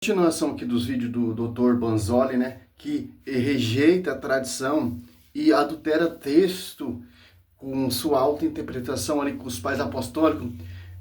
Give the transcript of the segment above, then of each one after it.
Continuação aqui dos vídeos do Dr. Banzoli, né, que rejeita a tradição e adultera texto com sua alta interpretação ali com os pais apostólicos,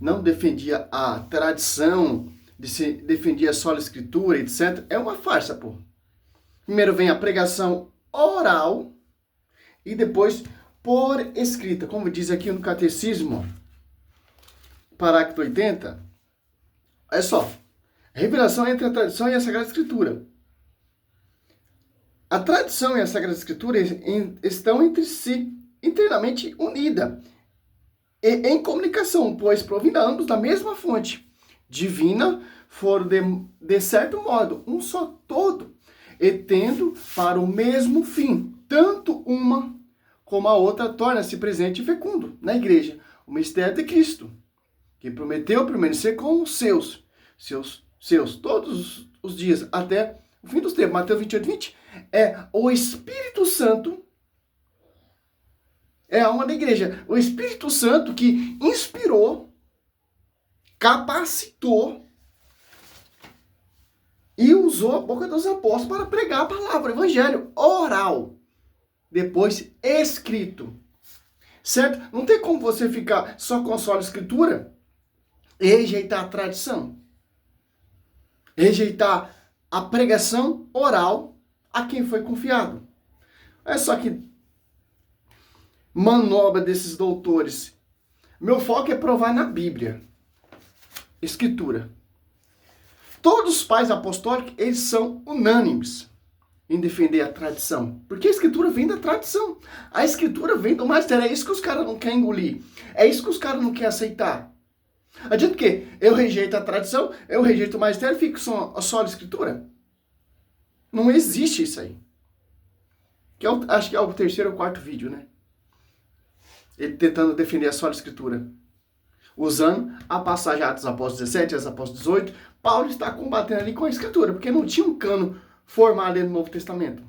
não defendia a tradição, defendia só a escritura, etc. É uma farsa, pô. Primeiro vem a pregação oral e depois por escrita, como diz aqui no Catecismo, parágrafo 80. Olha só. Revelação entre a tradição e a Sagrada Escritura. A tradição e a Sagrada Escritura estão entre si internamente unidas e em comunicação, pois provindo ambos da mesma fonte divina, foram de certo modo um só todo, e tendo para o mesmo fim, tanto uma como a outra torna-se presente e fecundo na igreja, o mistério de Cristo, que prometeu permanecer com os seus todos os dias, até o fim dos tempos. Mateus 28:20, é o Espírito Santo, é a alma da igreja. O Espírito Santo que inspirou, capacitou e usou a boca dos apóstolos para pregar a palavra, o evangelho oral, depois escrito. Certo? Não tem como você ficar só com a só escritura e rejeitar a tradição. Rejeitar a pregação oral a quem foi confiado. É só que manobra desses doutores. Meu foco é provar na Bíblia. Escritura. Todos os pais apostólicos, eles são unânimes em defender a tradição. Porque a escritura vem da tradição. A escritura vem do magistério. É isso que os caras não querem engolir. É isso que os caras não querem aceitar. Adianta o quê? Eu rejeito a tradição, eu rejeito o magistério e fico só a escritura? Não existe isso aí. Acho que é o terceiro ou quarto vídeo, né? Ele tentando defender a só escritura. Usando a passagem Atos Apóstolos 17, Atos Apóstolos 18, Paulo está combatendo ali com a escritura, porque não tinha um cano formado ali no Novo Testamento.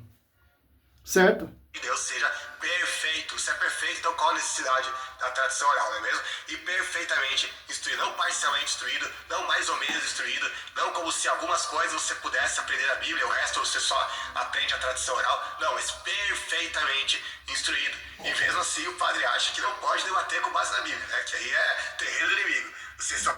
Certo? Que Deus seja perfeito. Se é perfeito, então qual a necessidade da tradição oral, não é mesmo? E perfeitamente instruído, não parcialmente instruído, não mais ou menos instruído, não como se algumas coisas você pudesse aprender a Bíblia, o resto você só aprende a tradição oral. Não, mas perfeitamente instruído. E mesmo assim o padre acha que não pode debater com base na Bíblia, né? Que aí é terreno do inimigo.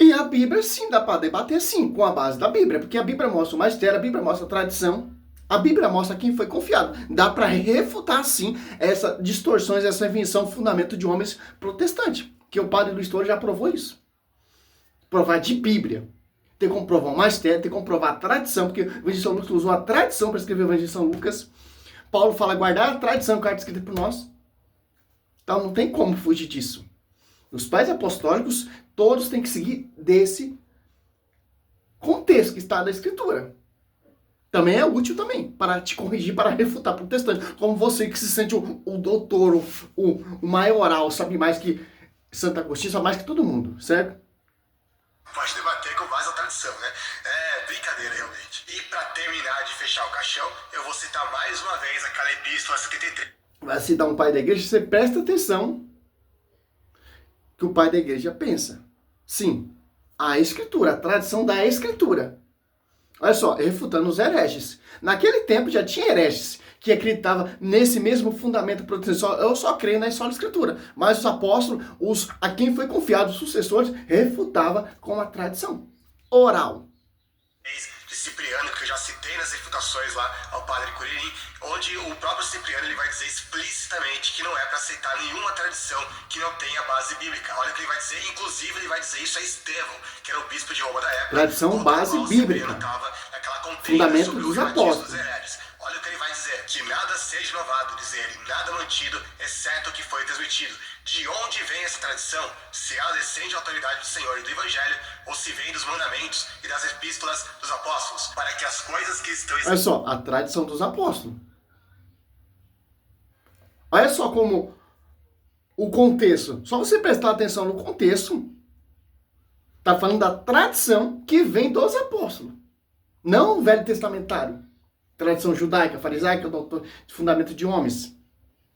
E a Bíblia sim, dá para debater sim, com a base da Bíblia, porque a Bíblia mostra o magistério, a Bíblia mostra a tradição. A Bíblia mostra quem foi confiado. Dá para refutar, sim, essas distorções, essa invenção, fundamento de homens protestantes. Que o padre Luiz Toro já provou isso. Provar de Bíblia. Tem como provar o magistério, tem como provar a tradição, porque o Evangelho de São Lucas usou a tradição para escrever o Evangelho de São Lucas. Paulo fala guardar a tradição, carta escrita por nós. Então não tem como fugir disso. Os pais apostólicos, todos têm que seguir desse contexto que está na Escritura. Também é útil também, para te corrigir, para refutar protestante. Como você que se sente o doutor, o maioral, sabe mais que Santo Agostinho, sabe mais que todo mundo, certo? Pode debater com base na tradição, né? É brincadeira, realmente. E para terminar de fechar o caixão, eu vou citar mais uma vez aquela epístola 73. Vai citar um pai da igreja, você presta atenção que o pai da igreja pensa. Sim, a escritura, a tradição da escritura. Olha só, refutando os hereges. Naquele tempo já tinha hereges que acreditavam nesse mesmo fundamento protestante. Eu só creio na só escritura. Mas os apóstolos, a quem foi confiado, os sucessores, refutavam com a tradição oral. De Cipriano, que eu já citei nas refutações lá ao padre Curirim, onde o próprio Cipriano ele vai dizer explicitamente que não é para aceitar nenhuma tradição que não tenha base bíblica. Olha o que ele vai dizer, inclusive ele vai dizer isso a Estevão, que era o bispo de Roma da época. Tradição, base bíblica. Fundamento dos apóstolos. Olha o que ele vai dizer, que nada seja inovado, diz ele, nada mantido, exceto o que foi transmitido. De onde vem essa tradição? Se ela descende da autoridade do Senhor e do Evangelho, ou se vem dos mandamentos e das epístolas dos apóstolos, para que as coisas que estão... Olha só, a tradição dos apóstolos. Olha só como o contexto, só você prestar atenção no contexto, tá falando da tradição que vem dos apóstolos, não o Velho Testamentário. Tradição judaica, farisaica, doutor de fundamento de homens.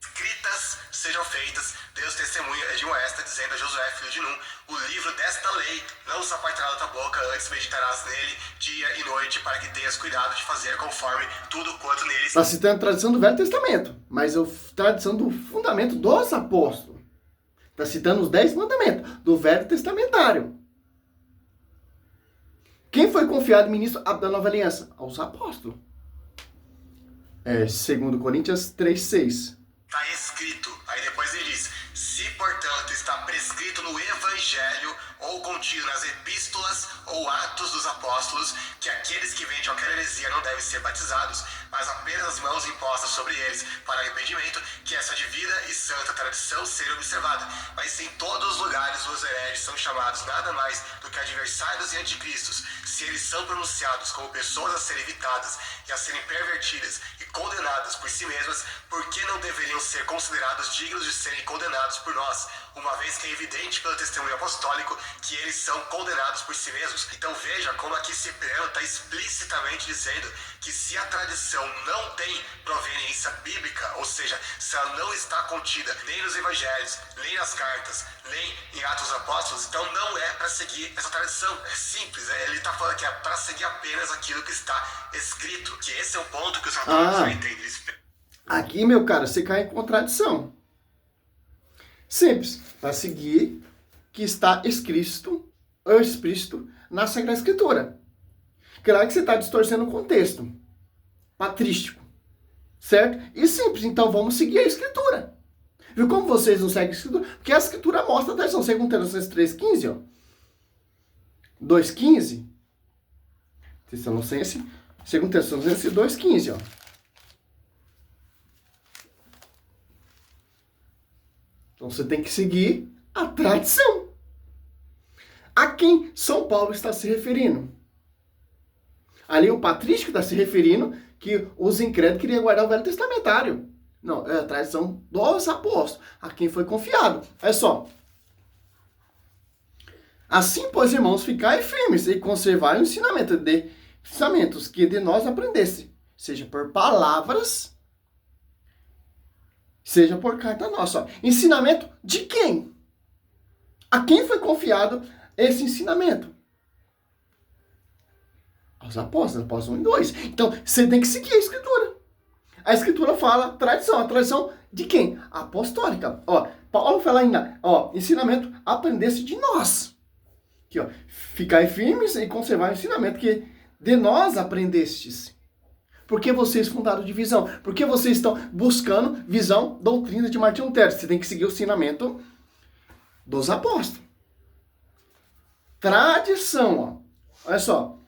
Escritas sejam feitas, Deus testemunha de uma esta, dizendo a Josué, filho de Num, o livro desta lei não se apartará da tua boca, antes meditarás nele dia e noite, para que tenhas cuidado de fazer conforme tudo quanto nele está citando a tradição do Velho Testamento, mas a tradição do fundamento dos apóstolos. Está citando os 10 mandamentos do Velho Testamentário. Quem foi confiado ministro da Nova Aliança? Aos apóstolos. 2 Coríntios 3:6. Está escrito, aí depois ele diz: se portanto está prescrito no Evangelho ou contido nas epístolas ou atos dos apóstolos, que aqueles que vendem qualquer heresia não devem ser batizados, mas apenas as mãos impostas sobre eles para arrependimento, que essa divina e santa tradição seja observada. Mas em todos os lugares os hereges são chamados nada mais do que adversários e anticristos. Se eles são pronunciados como pessoas a serem evitadas e a serem pervertidas e condenadas por si mesmas, por que não deveriam ser considerados dignos de serem condenados por nós, uma vez que é evidente pelo testemunho apostólico que eles são condenados por si mesmos? Então veja como aqui Cipriano está explicitamente dizendo que se a tradição não tem proveniência bíblica, ou seja, se ela não está contida nem nos evangelhos, nem nas cartas, nem em Atos dos Apóstolos, então não é para seguir essa tradição. É simples, ele está falando que é para seguir apenas aquilo que está escrito, que esse é o ponto que os católicos não entendem. Aqui, meu cara, você cai em contradição. Simples, para seguir que está escrito na Sagrada Escritura. Claro que você está distorcendo o contexto patrístico, certo? E simples, então vamos seguir a Escritura. Viu como vocês não seguem a Escritura? Porque a Escritura mostra a tradição. 2 Tessalonicenses 3,15, ó. 2,15. Tessalonicenses 2,15, ó. Então você tem que seguir a tradição. A quem São Paulo está se referindo? Ali o patrístico está se referindo que os incrédulos queriam guardar o Velho Testamentário. Não, é a tradição dos apóstolos, a quem foi confiado. Olha só. Assim, pois, irmãos, ficai firmes e conservai o ensinamentos que de nós aprendesse, seja por palavras, seja por carta nossa. Ensinamento de quem? A quem foi confiado esse ensinamento? Aos apóstolos 1 e 2. Então, você tem que seguir a Escritura. A Escritura fala tradição. A tradição de quem? Apostólica. Ó, Paulo fala ainda, ó, ensinamento aprendesse de nós. Aqui, ó, ficai firmes e conservar o ensinamento que de nós aprendestes. Por que vocês fundaram divisão? Por que vocês estão buscando visão, doutrina de Martinho Lutero? Você tem que seguir o ensinamento dos apóstolos. Tradição, ó. Olha só.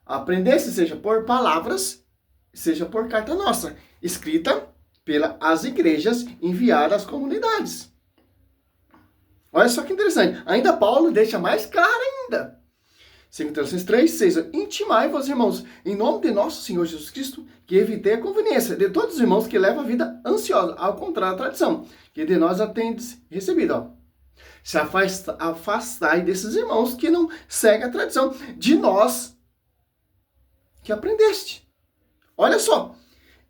Aprendesse, seja por palavras, seja por carta nossa, escrita pelas igrejas, enviada às comunidades. Olha só que interessante. Ainda Paulo deixa mais claro ainda. 2 Tessalonicenses 3,6. Intimai-vos, irmãos, em nome de nosso Senhor Jesus Cristo, que evitei a conveniência de todos os irmãos que levam a vida ansiosa, ao contrário da tradição, que de nós atendes recebido. Ó. Se afastai desses irmãos que não seguem a tradição de nós que aprendeste. Olha só,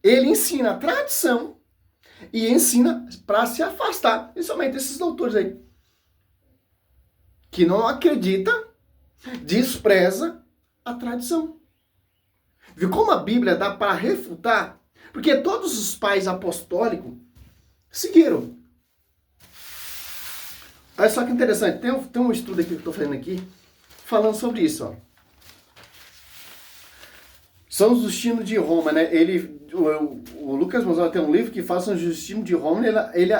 ele ensina a tradição e ensina para se afastar, principalmente esses doutores aí, que não acredita, despreza a tradição. Viu como a Bíblia dá para refutar? Porque todos os pais apostólicos seguiram. Olha só que interessante, tem um estudo aqui que eu estou fazendo aqui, falando sobre isso, ó. São os Justinos de Roma, né? O Lucas Manzola tem um livro que fala sobre os Justinos de Roma, ele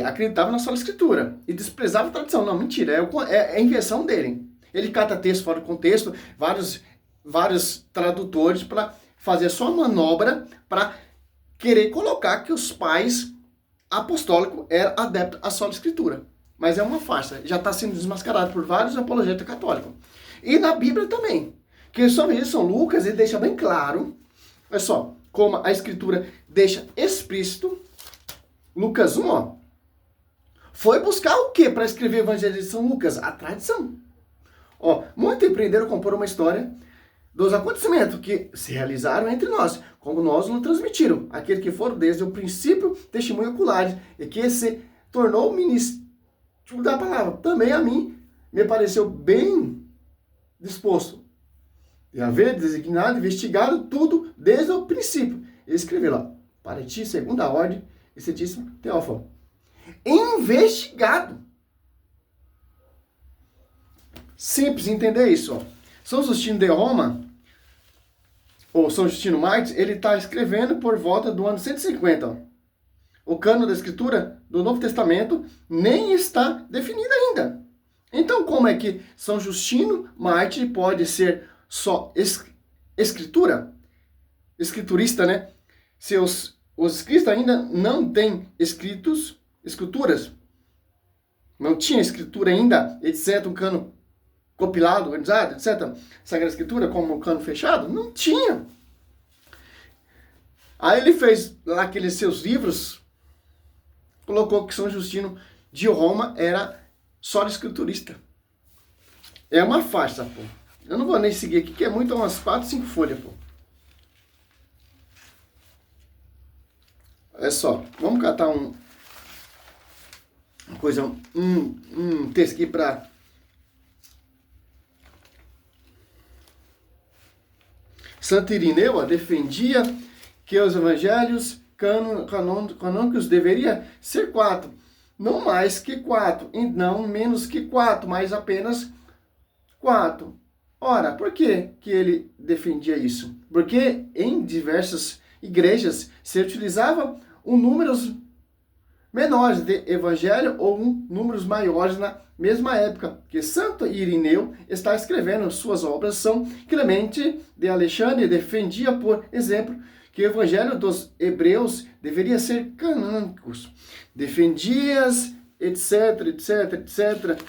acreditava na sola escritura e desprezava a tradição. Não, mentira, é a invenção dele. Ele cata texto fora do contexto, vários tradutores para fazer a sua manobra para querer colocar que os pais apostólicos eram adeptos à sola escritura. Mas é uma farsa, já está sendo desmascarado por vários apologetas católicos. E na Bíblia também. Que sobre isso, São Lucas, ele deixa bem claro, olha só, como a Escritura deixa explícito, Lucas 1, ó, foi buscar o que para escrever o Evangelho de São Lucas? A tradição. Ó, muitos empreenderam compor uma história dos acontecimentos que se realizaram entre nós, como nós nos transmitiram, aquele que foram desde o princípio testemunho oculares, e que se tornou da palavra. Também a mim me pareceu bem disposto de haver designado, investigado tudo desde o princípio. Ele escreveu lá, para ti, segunda ordem, excelentíssimo Teófilo. Investigado. Simples entender isso. Ó. São Justino de Roma, ou São Justino Martins, ele está escrevendo por volta do ano 150. Ó. O cano da escritura do Novo Testamento nem está definido ainda. Então, como é que São Justino Mártir pode ser só escritura? Escriturista, né? Se os escritos ainda não têm escrituras, não tinha escritura ainda, etc., um cano compilado, organizado, etc., Sagrada Escritura como um cano fechado, não tinha. Aí ele fez lá aqueles seus livros, colocou que São Justino de Roma era só escriturista. É uma farsa, pô. Eu não vou nem seguir aqui, que é muito, umas 4, 5 folhas, pô. É só, vamos catar um texto aqui para Santo Irineu, ó, defendia que os evangelhos canônicos deveria ser 4, não mais que 4, e não menos que 4, mas apenas 4. Ora, por que ele defendia isso? Porque em diversas igrejas se utilizava números menores de evangelho ou números maiores na mesma época, que Santo Irineu está escrevendo suas obras. São Clemente de Alexandre defendia, por exemplo, que o evangelho dos hebreus deveria ser canônicos. Defendias, etc, etc, etc.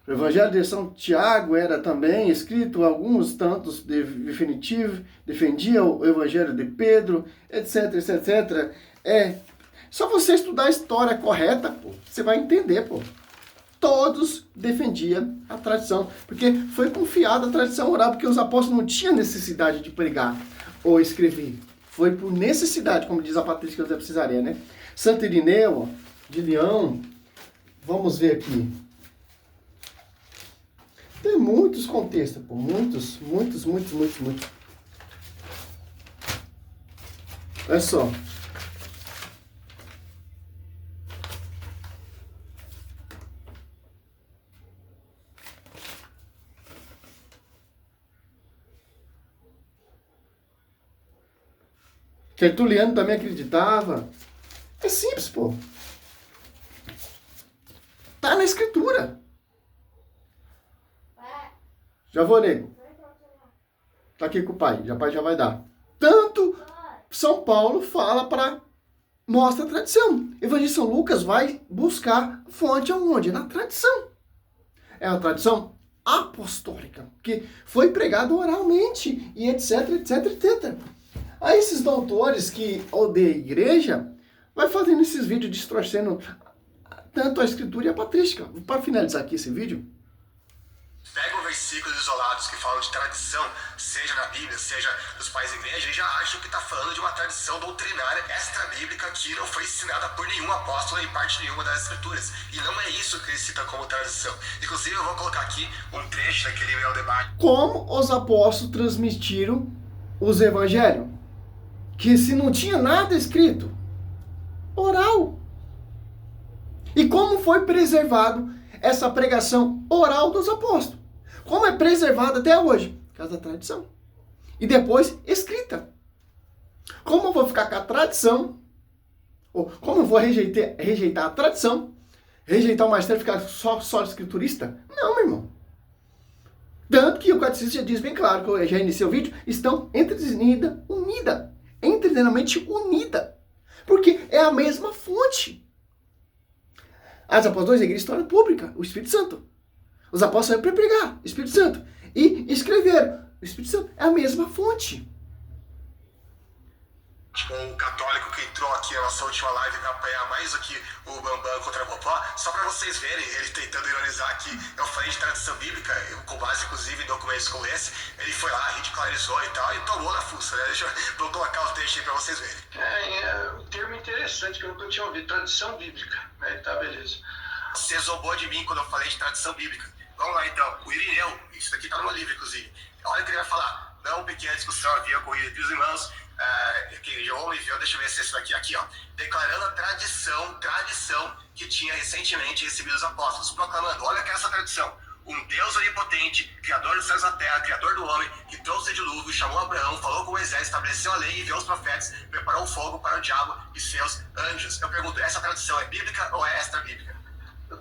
O evangelho de São Tiago era também escrito, alguns tantos definitivos, defendia o evangelho de Pedro, etc, etc, etc. É só você estudar a história correta, pô, você vai entender, pô. Todos defendiam a tradição, porque foi confiada a tradição oral, porque os apóstolos não tinham necessidade de pregar ou escrever. Foi por necessidade, como diz a Patrícia José de Cesareia, né? Santo Irineu, de Leão, vamos ver aqui. Tem muitos contextos, pô, muitos. Olha só. Tertuliano também acreditava. É simples, pô. Tá na escritura. Já vou, nego. Tá aqui com o pai. O pai já vai dar. Tanto São Paulo fala para mostra a tradição. Evangelista São Lucas vai buscar fonte aonde? Na tradição. É a tradição apostólica, que foi pregado oralmente e etc, etc, etc. Aí esses doutores que odeiam a igreja vai fazendo esses vídeos distorcendo tanto a escritura e a patrística. Para finalizar aqui esse vídeo, pegam versículos isolados que falam de tradição, seja na Bíblia, seja dos pais da igreja, e já acham que está falando de uma tradição doutrinária extra-bíblica que não foi ensinada por nenhum apóstolo em parte nenhuma das escrituras. E não é isso que eles citam como tradição. Inclusive, eu vou colocar aqui um trecho daquele meu debate. Como os apóstolos transmitiram os evangelhos? Que se não tinha nada escrito, oral. E como foi preservado essa pregação oral dos apóstolos? Como é preservada até hoje? Por causa da tradição. E depois escrita. Como eu vou ficar com a tradição? Ou como eu vou rejeitar a tradição? Rejeitar o magistério e ficar só escriturista? Não, meu irmão. Tanto que o catecismo já diz bem claro, que eu já iniciei o vídeo, estão internamente unida. Porque é a mesma fonte. As apóstolos da igreja, história pública, o Espírito Santo. Os apóstolos saíram para pregar, o Espírito Santo. E escreveram, o Espírito Santo é a mesma fonte. O católico que entrou aqui na nossa última live para apanhar mais do que o Bambam contra o Popó, só para vocês verem, ele tentando ironizar aqui, eu falei de tradição bíblica, com base inclusive em documentos como esse, ele foi lá, ridicularizou e tal, e tomou na fuça, né? Vou colocar o texto aí para vocês verem. Um termo interessante que eu nunca tinha ouvido, tradição bíblica. Aí tá, beleza. Você zombou de mim quando eu falei de tradição bíblica. Vamos lá então. O Irineu, isso daqui tá no meu livro, inclusive. Olha o que ele vai falar. Não pequena discussão havia ocorrido entre os irmãos. Que João me viu, deixa eu ver se é isso daqui. Aqui, ó. Declarando a tradição que tinha recentemente recebido os apóstolos. Proclamando, olha que é essa tradição. Um Deus onipotente, criador dos céus e da terra, criador do homem, que trouxe o dilúvio, chamou Abraão, falou com Moisés, estabeleceu a lei, enviou os profetas, preparou o fogo para o diabo e seus anjos. Eu pergunto, essa tradição é bíblica ou é extra-bíblica?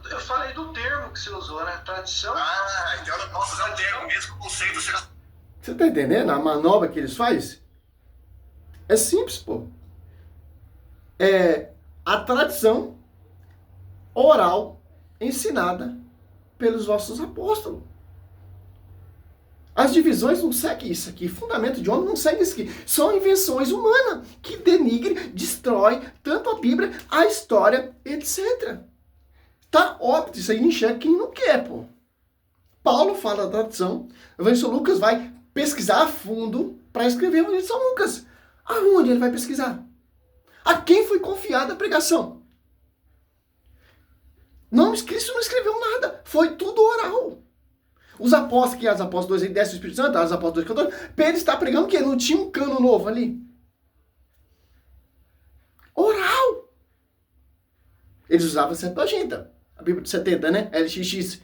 Eu falei do termo que você usou, né? Tradição. Então eu não posso usar o termo, mesmo que o conceito seja... Você tá entendendo a manobra que eles fazem? É simples, pô. É a tradição oral ensinada pelos vossos apóstolos. As divisões não seguem isso aqui. Fundamento de homem não segue isso aqui. São invenções humanas que denigre, destrói tanto a Bíblia, a história, etc. Tá óbvio, isso aí enxerga quem não quer, pô. Paulo fala da tradição. O evangelista Lucas vai pesquisar a fundo para escrever o evangelho de São Lucas. Aonde ele vai pesquisar? A quem foi confiada a pregação? Cristo não escreveu nada. Foi tudo oral. Os apóstolos, que as apóstolos 2 aí desce o Espírito Santo, as apóstolos 2 14, Pedro está pregando o quê? Não tinha um cano novo ali? Oral. Eles usavam a Septuaginta, a Bíblia de 70, né? LXX.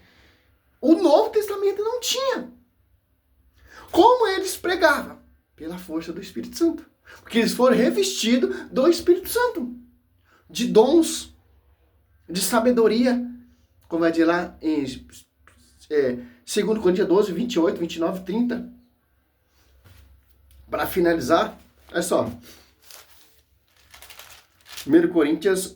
O Novo Testamento não tinha. Como eles pregavam? Pela força do Espírito Santo. Porque eles foram revestidos do Espírito Santo. De dons, de sabedoria. Como vai dizer lá em 2 Coríntios 12, 28, 29, 30. Para finalizar, olha só. 1 Coríntios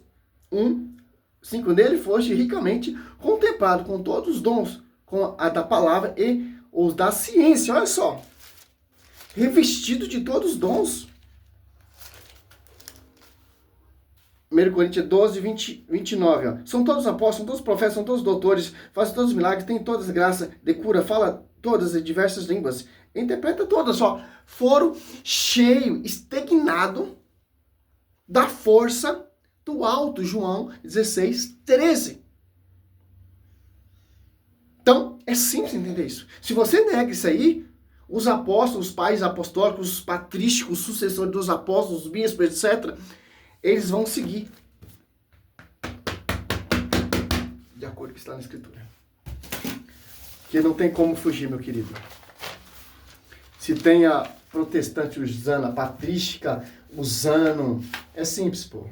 1, 5. Nele foste ricamente contemplado com todos os dons, com a da palavra e os da ciência. Olha só. Revestido de todos os dons. 1 Coríntios 12, 29. Ó. São todos apóstolos, são todos profetas, são todos doutores, fazem todos os milagres, têm todas as graças de cura, fala todas as diversas línguas, interpreta todas. Ó. Foram cheios, estagnados da força do alto. João 16, 13. Então, é simples entender isso. Se você nega isso aí, os apóstolos, os pais apostólicos, os patrísticos, os sucessores dos apóstolos, os bispos, etc., eles vão seguir de acordo com o que está na Escritura. Que não tem como fugir, meu querido. Se tem a protestante usando, a patrística usando, é simples, pô.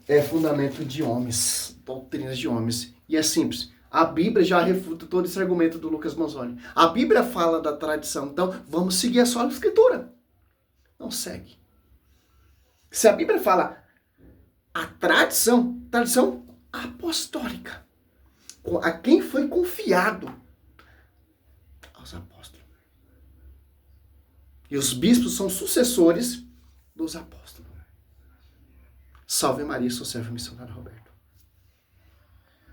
É fundamento de homens, doutrinas de homens. E é simples. A Bíblia já refuta todo esse argumento do Lucas Manzoni. A Bíblia fala da tradição, então vamos seguir a só Escritura. Não segue. Se a Bíblia fala a tradição apostólica, a quem foi confiado aos apóstolos. E os bispos são sucessores dos apóstolos. Salve Maria, sou servo missionário Roberto.